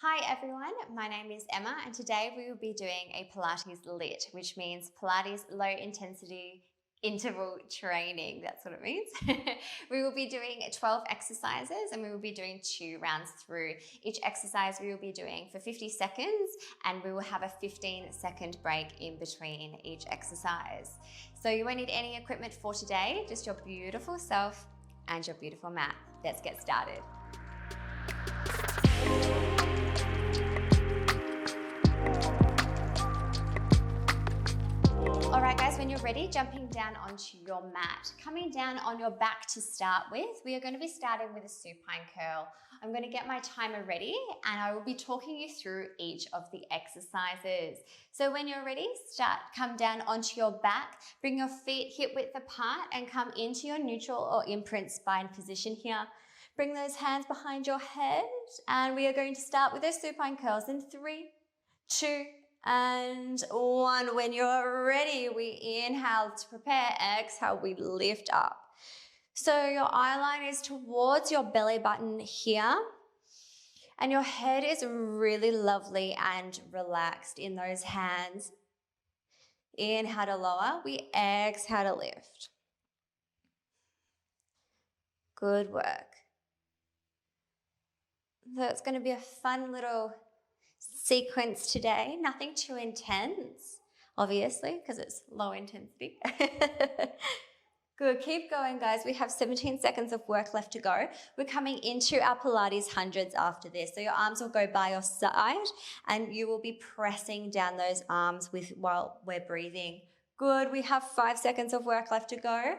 Hi everyone, my name is Emma and today we will be doing a Pilates LIIT, which means Pilates Low Intensity Interval Training. That's what it means. We will be doing 12 exercises and we will be doing 2 rounds through. Each exercise we will be doing for 50 seconds and we will have a 15-second break in between each exercise. So you won't need any equipment for today, just your beautiful self and your beautiful mat. Let's get started. All right, guys, when you're ready, jumping down onto your mat. Coming down on your back to start with, we are going to be starting with a supine curl. I'm going to get my timer ready and I will be talking you through each of the exercises. So when you're ready, come down onto your back, bring your feet hip width apart and come into your neutral or imprint spine position here. Bring those hands behind your head and we are going to start with those supine curls in 3, 2, and 1. When you're ready, we inhale to prepare, exhale, we lift up. So your eye line is towards your belly button here and your head is really lovely and relaxed in those hands. Inhale to lower, we exhale to lift. Good work. So it's going to be a fun little sequence today, nothing too intense, obviously, because it's low intensity. Good, keep going, guys. We have 17 seconds of work left to go. We're coming into our Pilates hundreds after this. So your arms will go by your side and you will be pressing down those arms while we're breathing. Good, we have 5 seconds of work left to go.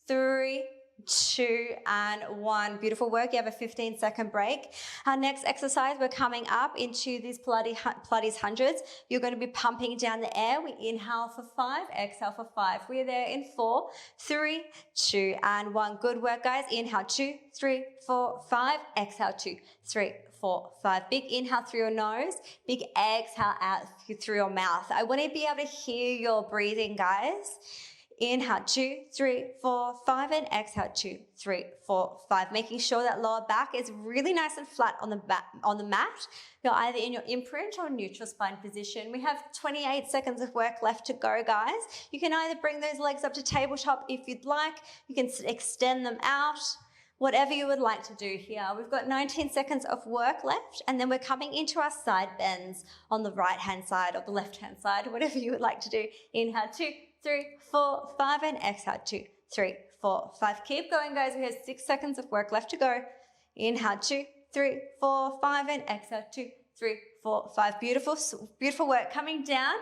3, 2, and 1. Beautiful work. You have a 15-second break. Our next exercise, we're coming up into these Pilates hundreds. You're going to be pumping down the air. We inhale for 5, exhale for 5. We're there in 4, 3, 2, and 1. Good work, guys. Inhale, 2, 3, 4, 5. Exhale, 2, 3, 4, 5. Big inhale through your nose. Big exhale out through your mouth. I want to be able to hear your breathing, guys. Inhale, 2, 3, 4, 5, and exhale, 2, 3, 4, 5. Making sure that lower back is really nice and flat on the mat. You're either in your imprint or neutral spine position. We have 28 seconds of work left to go, guys. You can either bring those legs up to tabletop if you'd like. You can extend them out. Whatever you would like to do here. We've got 19 seconds of work left and then we're coming into our side bends on the right-hand side or the left-hand side, whatever you would like to do. Inhale, 2, 3, 4, 5, and exhale, 2, 3, 4, 5. Keep going, guys. We have 6 seconds of work left to go. Inhale, 2, 3, 4, 5, and exhale, 2, 3, 4, 5. Beautiful, beautiful work. Coming down.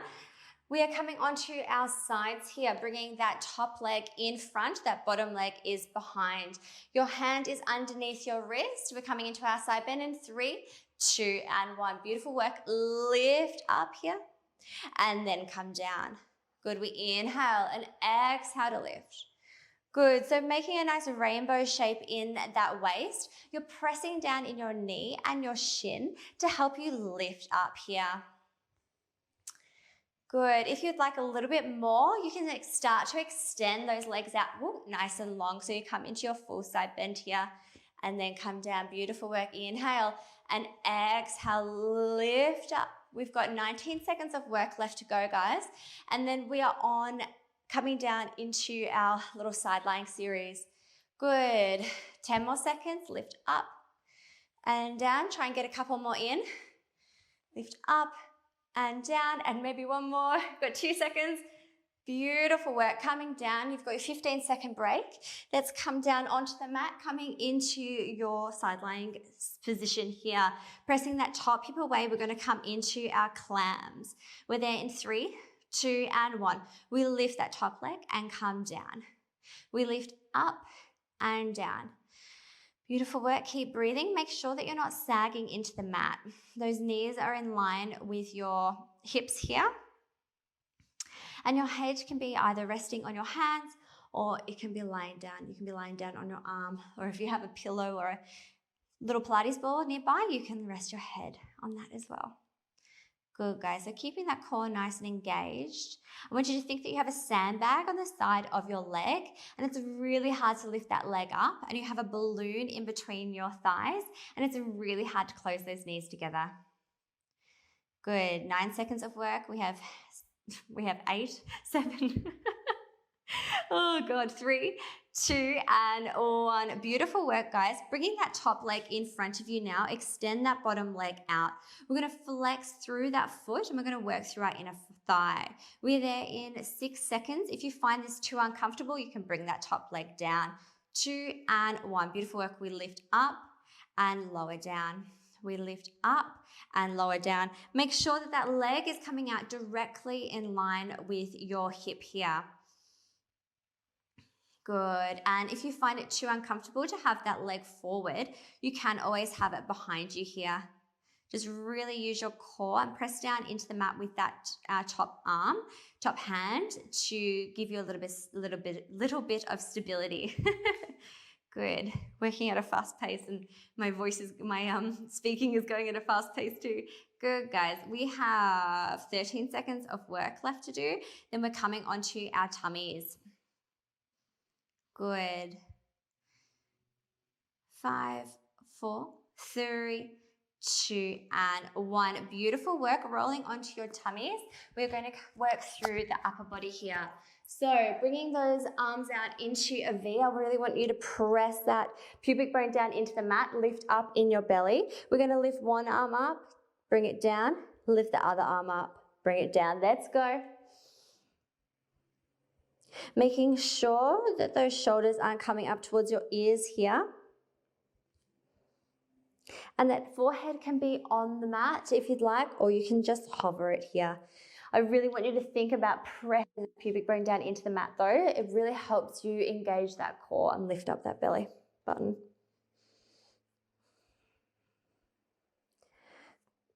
We are coming onto our sides here, bringing that top leg in front, that bottom leg is behind. Your hand is underneath your wrist. We're coming into our side bend in 3, 2, and 1. Beautiful work. Lift up here and then come down. Good. We inhale and exhale to lift. Good. So making a nice rainbow shape in that waist. You're pressing down in your knee and your shin to help you lift up here. Good. If you'd like a little bit more, you can start to extend those legs out nice and long. So you come into your full side bend here and then come down. Beautiful work. Inhale and exhale, lift up. We've got 19 seconds of work left to go, guys. And then we are on coming down into our little side lying series. Good. 10 more seconds. Lift up and down. Try and get a couple more in. Lift up and down, and maybe one more. Got 2 seconds. Beautiful work. Coming down, you've got your 15-second break. Let's come down onto the mat, coming into your side lying position here. Pressing that top hip away, we're going to come into our clams. We're there in 3, 2, and 1. We lift that top leg and come down. We lift up and down. Beautiful work. Keep breathing. Make sure that you're not sagging into the mat. Those knees are in line with your hips here. And your head can be either resting on your hands or it can be lying down. You can be lying down on your arm, or if you have a pillow or a little Pilates ball nearby, you can rest your head on that as well. Good, guys. So keeping that core nice and engaged. I want you to think that you have a sandbag on the side of your leg, and it's really hard to lift that leg up, and you have a balloon in between your thighs, and it's really hard to close those knees together. Good. 9 seconds of work. We have 8, 7. Oh God, 3, 2, and 1. Beautiful work, guys. Bringing that top leg in front of you now. Extend that bottom leg out. We're going to flex through that foot, and we're going to work through our inner thigh. We're there in 6 seconds. If you find this too uncomfortable, you can bring that top leg down. 2 and 1. Beautiful work. We lift up and lower down. We lift up and lower down. Make sure that that leg is coming out directly in line with your hip here. Good. And if you find it too uncomfortable to have that leg forward, you can always have it behind you here. Just really use your core and press down into the mat with that top hand to give you a little bit of stability. Good. Working at a fast pace, and my speaking is going at a fast pace too. Good, guys. We have 13 seconds of work left to do. Then we're coming onto our tummies. Good. 5, 4, 3, 2, and 1. Beautiful work. Rolling onto your tummies. We're going to work through the upper body here. So bringing those arms out into a V, I really want you to press that pubic bone down into the mat, lift up in your belly. We're going to lift one arm up, bring it down, lift the other arm up, bring it down. Let's go. Making sure that those shoulders aren't coming up towards your ears here. And that forehead can be on the mat if you'd like, or you can just hover it here. I really want you to think about pressing the pubic bone down into the mat though. It really helps you engage that core and lift up that belly button.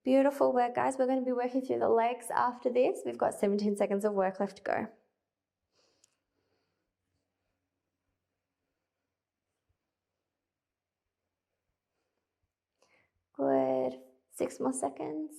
Beautiful work, guys. We're going to be working through the legs after this. We've got 17 seconds of work left to go. Good. 6 more seconds.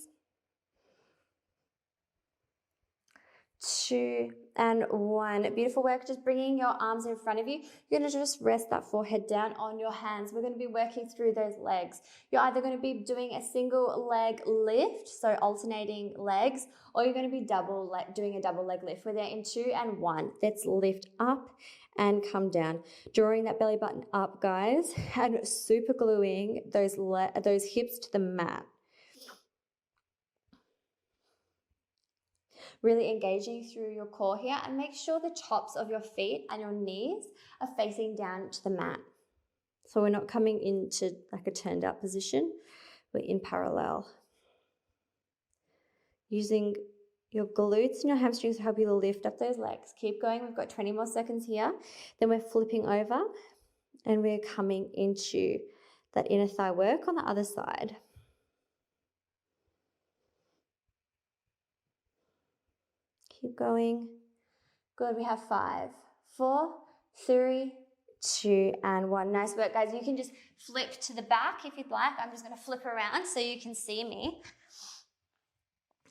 2 and 1. Beautiful work. Just bringing your arms in front of you. You're going to just rest that forehead down on your hands. We're going to be working through those legs. You're either going to be doing a single leg lift, so alternating legs, or you're going to be doing a double leg lift. We're there in 2 and 1. Let's lift up and come down. Drawing that belly button up, guys, and super gluing those hips to the mat. Really engaging through your core here, and make sure the tops of your feet and your knees are facing down to the mat. So we're not coming into like a turned out position, we're in parallel. Using your glutes and your hamstrings to help you to lift up those legs. Keep going, we've got 20 more seconds here. Then we're flipping over and we're coming into that inner thigh work on the other side. Keep going. Good, we have 5, 4, 3, 2, and 1. Nice work, guys. You can just flip to the back if you'd like. I'm just going to flip around so you can see me.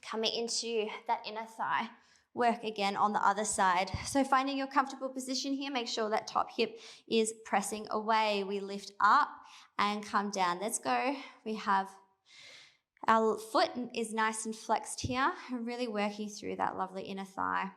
Coming into that inner thigh work again on the other side. So finding your comfortable position here, make sure that top hip is pressing away. We lift up and come down. Let's go. We have our foot is nice and flexed here, really working through that lovely inner thigh.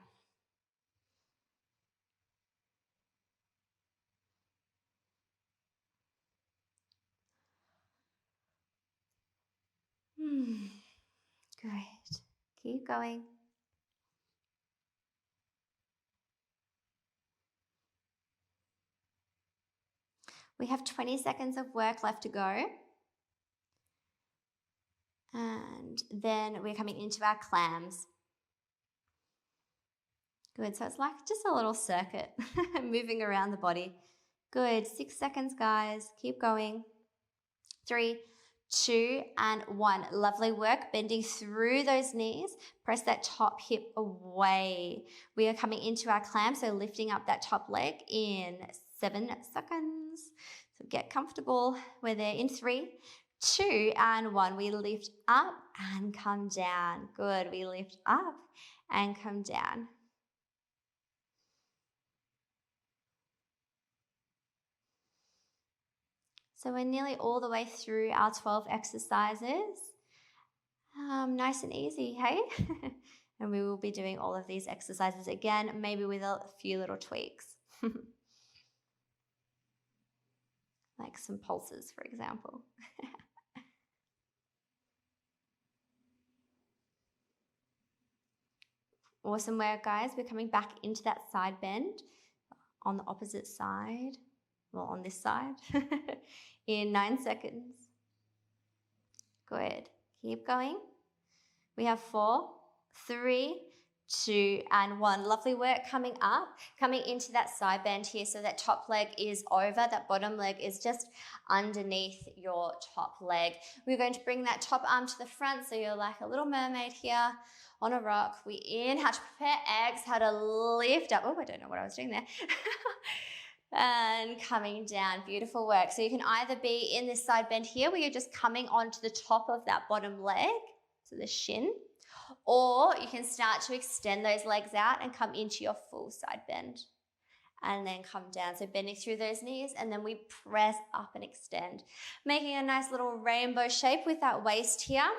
Great. Keep going. We have 20 seconds of work left to go. And then we're coming into our clams. Good, so it's like just a little circuit moving around the body. Good, 6 seconds, guys. Keep going. 3, 2, and 1. Lovely work. Bending through those knees. Press that top hip away. We are coming into our clam, so lifting up that top leg in 7 seconds. So get comfortable. We're there in 3, 2, and 1. We lift up and come down. Good. We lift up and come down. So we're nearly all the way through our 12 exercises. Nice and easy, hey? And we will be doing all of these exercises again, maybe with a few little tweaks. Like some pulses, for example. Awesome work, guys. We're coming back into that side bend on the opposite side. Well, on this side. In 9 seconds. Good. Keep going. We have 4, 3, 2, and 1. Lovely work coming up, coming into that side bend here. So that top leg is over, that bottom leg is just underneath your top leg. We're going to bring that top arm to the front so you're like a little mermaid here on a rock. We inhale to prepare, exhale to lift up. Oh, I don't know what I was doing there. And coming down, beautiful work. So you can either be in this side bend here where you're just coming onto the top of that bottom leg, so the shin, or you can start to extend those legs out and come into your full side bend and then come down. So bending through those knees, and then we press up and extend, making a nice little rainbow shape with that waist here.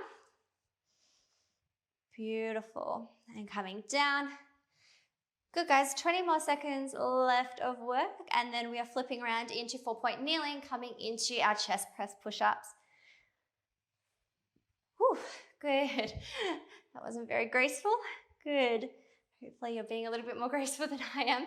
Beautiful. And coming down. Good, guys. 20 more seconds left of work, and then we are flipping around into 4-point kneeling, coming into our chest press push-ups. Whew, good. That wasn't very graceful. Good. Hopefully you're being a little bit more graceful than I am.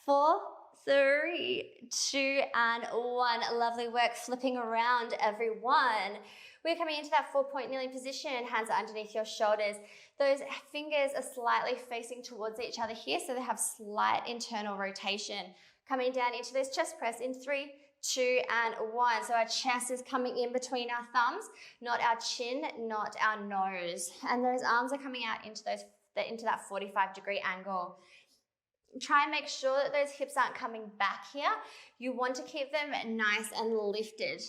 4, 3, 2, and 1. Lovely work. Flipping around, everyone. We're coming into that 4-point kneeling position. Hands are underneath your shoulders. Those fingers are slightly facing towards each other here, so they have slight internal rotation. Coming down into those chest press in 3, 2, and 1. So our chest is coming in between our thumbs, not our chin, not our nose. And those arms are coming out into that 45-degree angle. Try and make sure that those hips aren't coming back here. You want to keep them nice and lifted,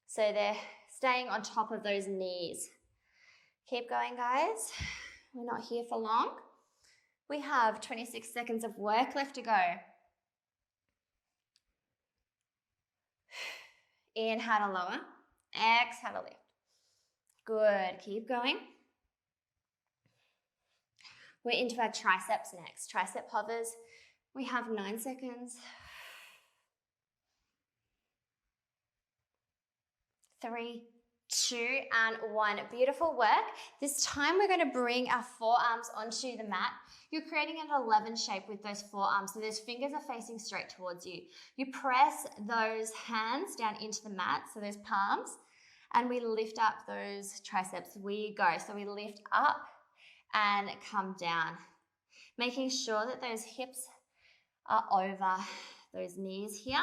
so they're staying on top of those knees. Keep going, guys. We're not here for long. We have 26 seconds of work left to go. Inhale to lower. Exhale to lift. Good. Keep going. We're into our triceps next. Tricep hovers. We have 9 seconds. 3, 2, and 1. Beautiful work. This time we're going to bring our forearms onto the mat. You're creating an 11 shape with those forearms, so those fingers are facing straight towards you. You press those hands down into the mat, so those palms, and we lift up those triceps. We go. So we lift up and come down, making sure that those hips are over those knees here.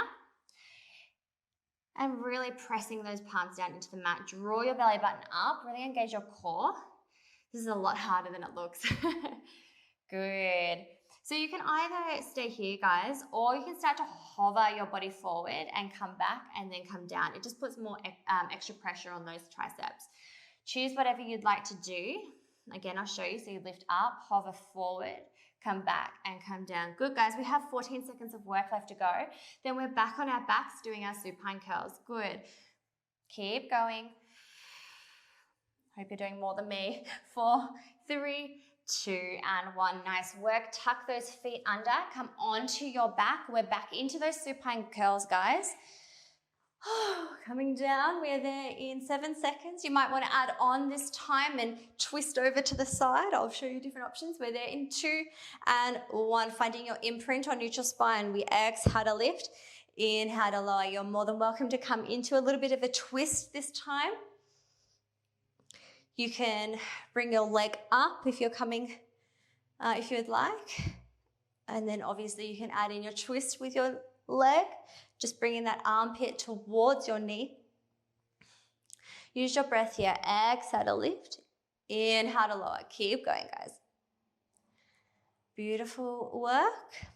And really pressing those palms down into the mat. Draw your belly button up, really engage your core. This is a lot harder than it looks. Good. So you can either stay here, guys, or you can start to hover your body forward and come back and then come down. It just puts more extra pressure on those triceps. Choose whatever you'd like to do. Again, I'll show you. So you lift up, hover forward, come back and come down. Good, guys. We have 14 seconds of work left to go. Then we're back on our backs doing our supine curls. Good. Keep going. Hope you're doing more than me. 4, 3, 2, and 1. Nice work. Tuck those feet under. Come onto your back. We're back into those supine curls, guys. Coming down, we're there in 7 seconds. You might want to add on this time and twist over to the side. I'll show you different options. We're there in 2 and 1. Finding your imprint on neutral spine. We exhale to lift, inhale to lower. You're more than welcome to come into a little bit of a twist this time. You can bring your leg up if you're coming, if you would like. And then obviously you can add in your twist with your leg. Just bringing that armpit towards your knee. Use your breath here. Exhale to lift. Inhale to lower. Keep going, guys. Beautiful work.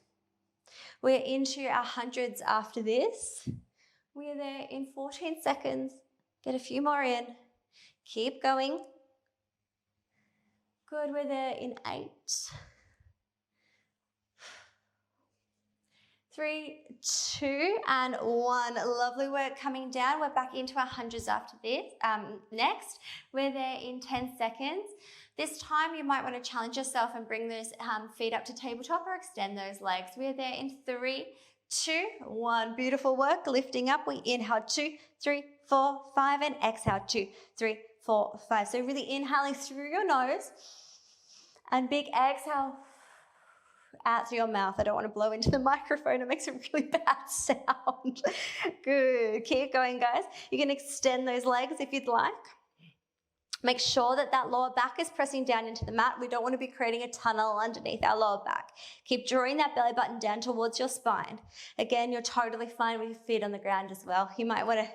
We're into our hundreds after this. We're there in 14 seconds. Get a few more in. Keep going. Good, we're there in 8. 3, 2, and 1. Lovely work. Coming down. We're back into our hundreds after this. Next, we're there in 10 seconds. This time you might want to challenge yourself and bring those feet up to tabletop or extend those legs. We're there in 3, 2, 1. Beautiful work. Lifting up. We inhale 2, 3, 4, 5, and exhale 2, 3, 4, 5. So really inhaling through your nose and big exhale out through your mouth. I don't want to blow into the microphone. It makes a really bad sound. Good. Keep going, guys. You can extend those legs if you'd like. Make sure that that lower back is pressing down into the mat. We don't want to be creating a tunnel underneath our lower back. Keep drawing that belly button down towards your spine. Again, you're totally fine with your feet on the ground as well. You might want to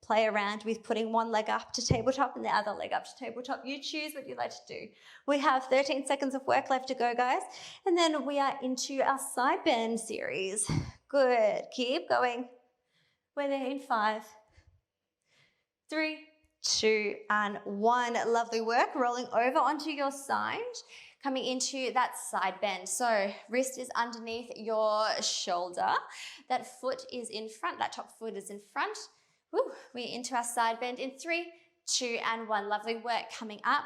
play around with putting one leg up to tabletop and the other leg up to tabletop. You choose what you like to do. We have 13 seconds of work left to go, guys. And then we are into our side bend series. Good. Keep going. We're there in 5, 3, 2, and 1. Lovely work. Rolling over onto your side, coming into that side bend. So wrist is underneath your shoulder. That foot is in front. That top foot is in front. Woo. We're into our side bend in 3, 2, and 1. Lovely work. Coming up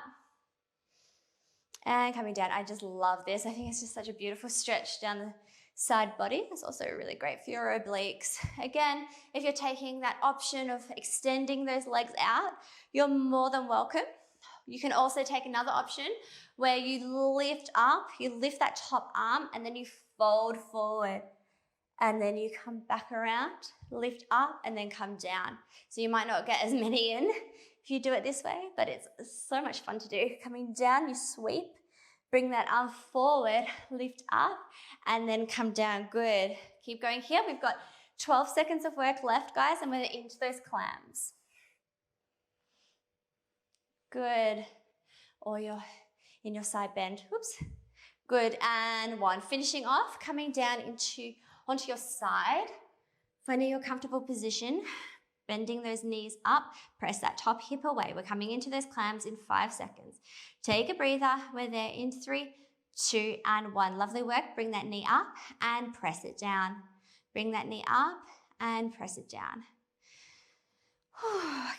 and coming down. I just love this. I think it's just such a beautiful stretch down the side body. It's also really great for your obliques. Again, if you're taking that option of extending those legs out, you're more than welcome. You can also take another option where you lift up, you lift that top arm, and then you fold forward. And then you come back around, lift up, and then come down. So you might not get as many in if you do it this way, but it's so much fun to do. Coming down, you sweep, bring that arm forward, lift up, and then come down. Good. Keep going here. We've got 12 seconds of work left, guys, and we're into those clams. Good. Or you're in your side bend. Whoops. Good. And 1. Finishing off, coming down onto your side, finding your comfortable position, bending those knees up, press that top hip away. We're coming into those clams in 5 seconds. Take a breather. We're there in 3, 2, and 1. Lovely work. Bring that knee up and press it down. Bring that knee up and press it down.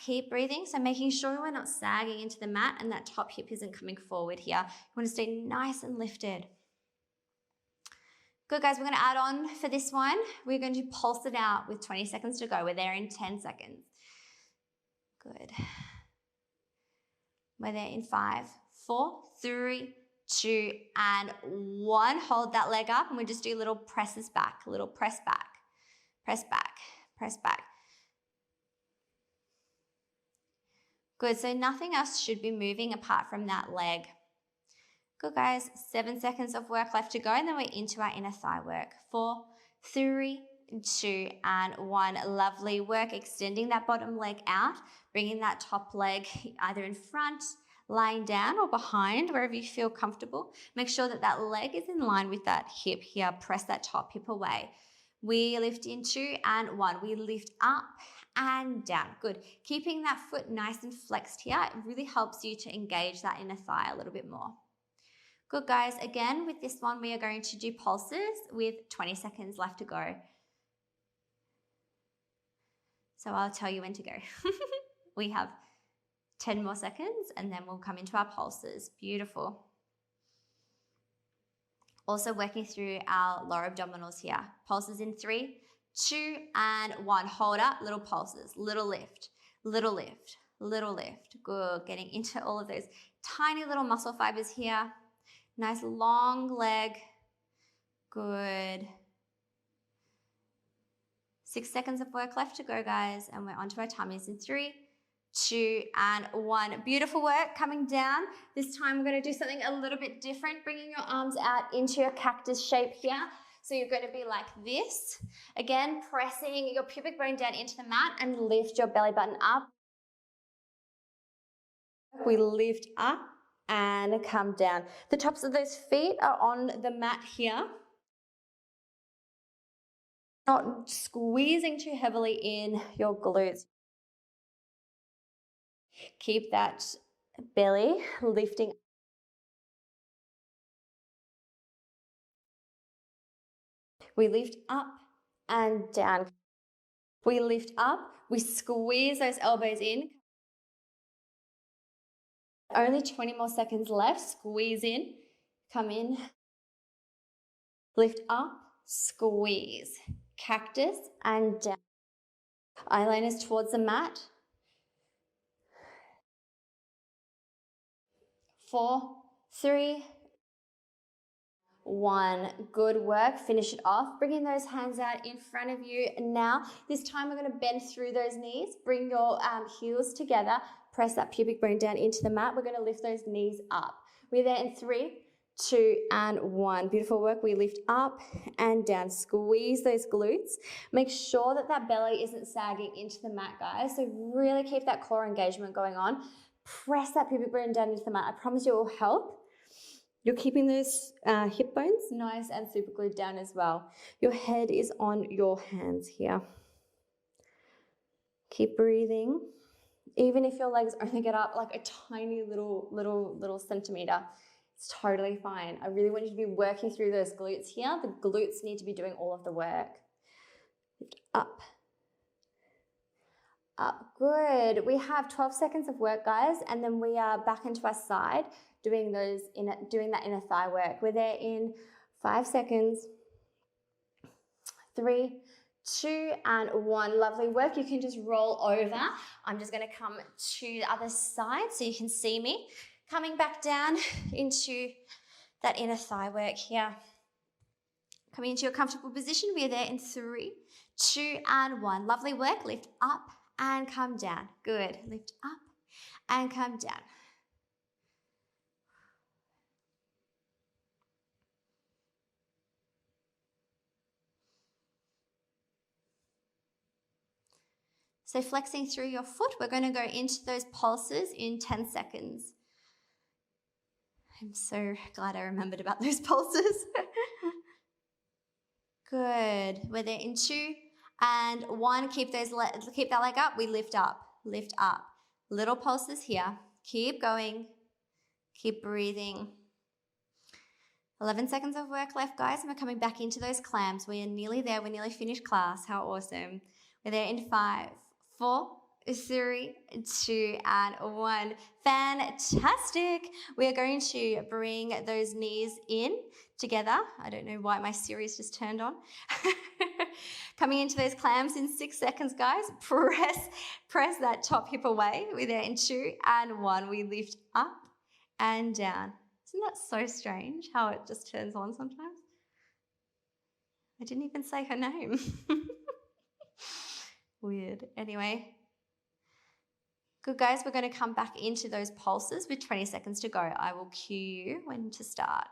Keep breathing. So making sure we're not sagging into the mat and that top hip isn't coming forward here. You want to stay nice and lifted. Good, guys, we're going to add on for this one. We're going to pulse it out with 20 seconds to go. We're there in 10 seconds. Good. We're there in 5, 4, 3, 2, and 1. Hold that leg up and we just do little presses back, a little press back, press back, press back. Good, so nothing else should be moving apart from that leg. Good, guys. 7 seconds of work left to go, and then we're into our inner thigh work. 4, 3, 2, and 1. Lovely work. Extending that bottom leg out, bringing that top leg either in front, lying down, or behind, wherever you feel comfortable. Make sure that that leg is in line with that hip here. Press that top hip away. We lift in 2 and 1. We lift up and down. Good. Keeping that foot nice and flexed here, it really helps you to engage that inner thigh a little bit more. Good, guys. Again, with this one, we are going to do pulses with 20 seconds left to go. So I'll tell you when to go. We have 10 more seconds and then we'll come into our pulses. Beautiful. Also working through our lower abdominals here. Pulses in 3, 2, and 1. Hold up, little pulses, little lift, little lift, little lift. Good. Getting into all of those tiny little muscle fibers here. Nice long leg. Good. 6 seconds of work left to go, guys, and we're onto our tummies in 3, 2, and 1. Beautiful work. Coming down. This time we're going to do something a little bit different, bringing your arms out into a cactus shape here. So you're going to be like this. Again, pressing your pubic bone down into the mat and lift your belly button up. We lift up and come down. The tops of those feet are on the mat here. Not squeezing too heavily in your glutes. Keep that belly lifting. We lift up and down. We lift up, we squeeze those elbows in. Only 20 more seconds left. Squeeze in, come in, lift up, squeeze. Cactus and down. Eyeliners towards the mat. 4, 3, 1. Good work. Finish it off. Bringing those hands out in front of you now. This time we're going to bend through those knees. Bring your heels together. Press that pubic bone down into the mat. We're going to lift those knees up. We're there in 3, 2, and 1. Beautiful work. We lift up and down. Squeeze those glutes. Make sure that that belly isn't sagging into the mat, guys. So really keep that core engagement going on. Press that pubic bone down into the mat. I promise you it will help. You're keeping those hip bones nice and super glued down as well. Your head is on your hands here. Keep breathing. Even if your legs only get up like a tiny little centimeter, it's totally fine. I really want you to be working through those glutes here. The glutes need to be doing all of the work. Lift up. Up. Good. We have 12 seconds of work, guys, and then we are back into our side doing that inner thigh work. We're there in 5 seconds. 3, 2, and 1. Lovely work. You can just roll over. I'm just going to come to the other side so you can see me. Coming back down into that inner thigh work here. Coming into your comfortable position. We're there in 3, 2, and 1. Lovely work. Lift up and come down. Good. Lift up and come down. So flexing through your foot, we're going to go into those pulses in 10 seconds. I'm so glad I remembered about those pulses. Good. We're there in 2 and 1. Keep that leg up. We lift up, lift up. Little pulses here. Keep going. Keep breathing. 11 seconds of work left, guys, and we're coming back into those clams. We are nearly there. We're nearly finished class. How awesome. We're there in 5, 4, 3, 2, and 1. Fantastic. We are going to bring those knees in together. I don't know why my Siri's just turned on. Coming into those clams in 6 seconds, guys. Press that top hip away. We're there in 2 and 1. We lift up and down. Isn't that so strange how it just turns on sometimes? I didn't even say her name. Weird. Anyway. Good, guys. We're going to come back into those pulses with 20 seconds to go. I will cue you when to start.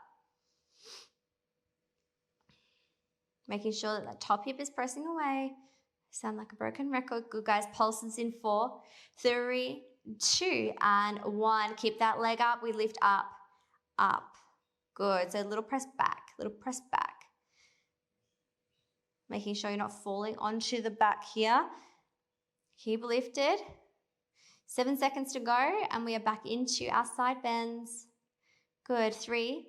Making sure that that top hip is pressing away. Sound like a broken record. Good, guys. Pulses in 4, 3, 2, and 1. Keep that leg up. We lift up, up. Good. So a little press back, little press back. Making sure you're not falling onto the back here. Keep lifted. 7 seconds to go, and we are back into our side bends. Good. 3,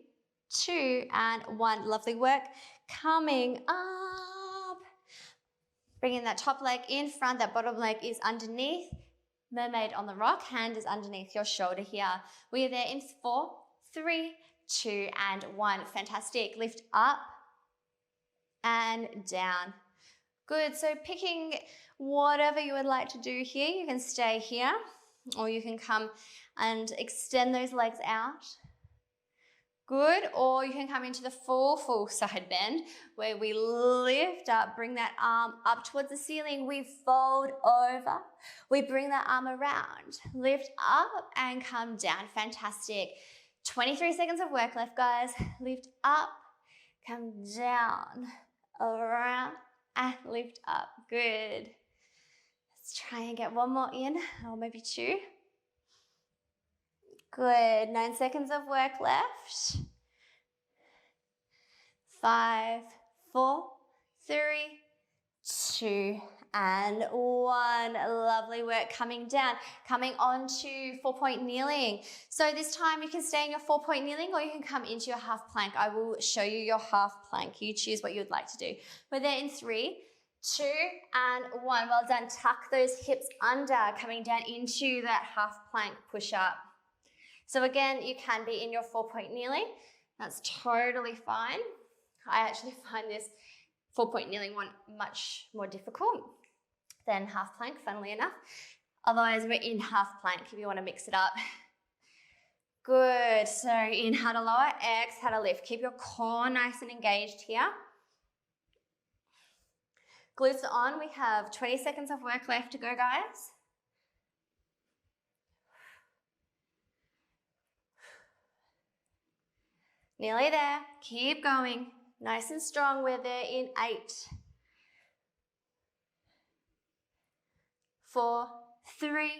2, and 1. Lovely work. Coming up. Bringing that top leg in front, that bottom leg is underneath. Mermaid on the rock, hand is underneath your shoulder here. We are there in 4, 3, 2, and 1. Fantastic. Lift up and down. Good. So picking whatever you would like to do here, you can stay here or you can come and extend those legs out. Good. Or you can come into the full side bend where we lift up, bring that arm up towards the ceiling. We fold over. We bring that arm around. Lift up and come down. Fantastic. 23 seconds of work left, guys. Lift up, come down, around, and lift up. Good. Let's try and get one more in, or maybe 2. Good. 9 seconds of work left. 5, 4, 3, 2, and 1. Lovely work. Coming down, coming on to 4-point kneeling. So this time you can stay in your 4-point kneeling or you can come into your half plank. I will show you your half plank. You choose what you would like to do. We're there in 3, 2, and 1. Well done. Tuck those hips under, coming down into that half plank push-up. So again, you can be in your 4-point kneeling. That's totally fine. I actually find this 4-point kneeling one much more difficult than half plank, funnily enough. Otherwise, we're in half plank if you want to mix it up. Good. So inhale to lower, exhale to lift. Keep your core nice and engaged here. Glutes are on. We have 20 seconds of work left to go, guys. Nearly there. Keep going. Nice and strong. We're there in 8, 4, 3,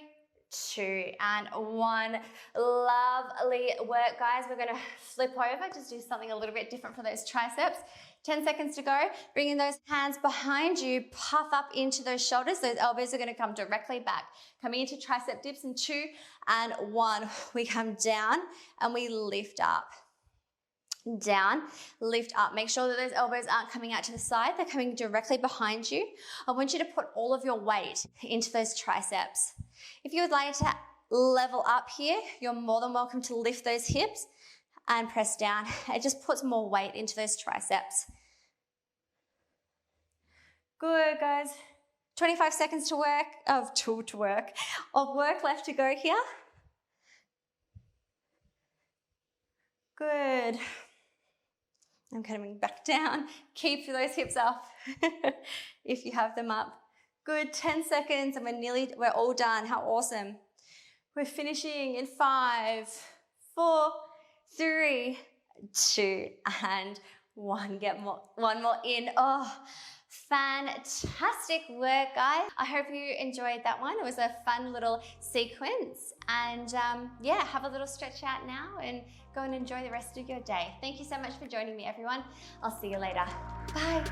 2, and 1. Lovely work, guys. We're going to flip over, just do something a little bit different for those triceps. 10 seconds to go. Bringing those hands behind you, puff up into those shoulders. Those elbows are going to come directly back. Coming into tricep dips in 2 and 1. We come down and we lift up. Down, lift up. Make sure that those elbows aren't coming out to the side. They're coming directly behind you. I want you to put all of your weight into those triceps. If you would like to level up here, you're more than welcome to lift those hips and press down. It just puts more weight into those triceps. Good, guys. 25 seconds to work, of work left to go here. Good. I'm coming back down. Keep those hips up if you have them up. Good, 10 seconds and we're all done. How awesome. We're finishing in 5, 4, 3, 2, and 1. Get one more in. Oh, fantastic work, guys. I hope you enjoyed that one. It was a fun little sequence. And yeah, have a little stretch out now and go and enjoy the rest of your day. Thank you so much for joining me, everyone. I'll see you later. Bye.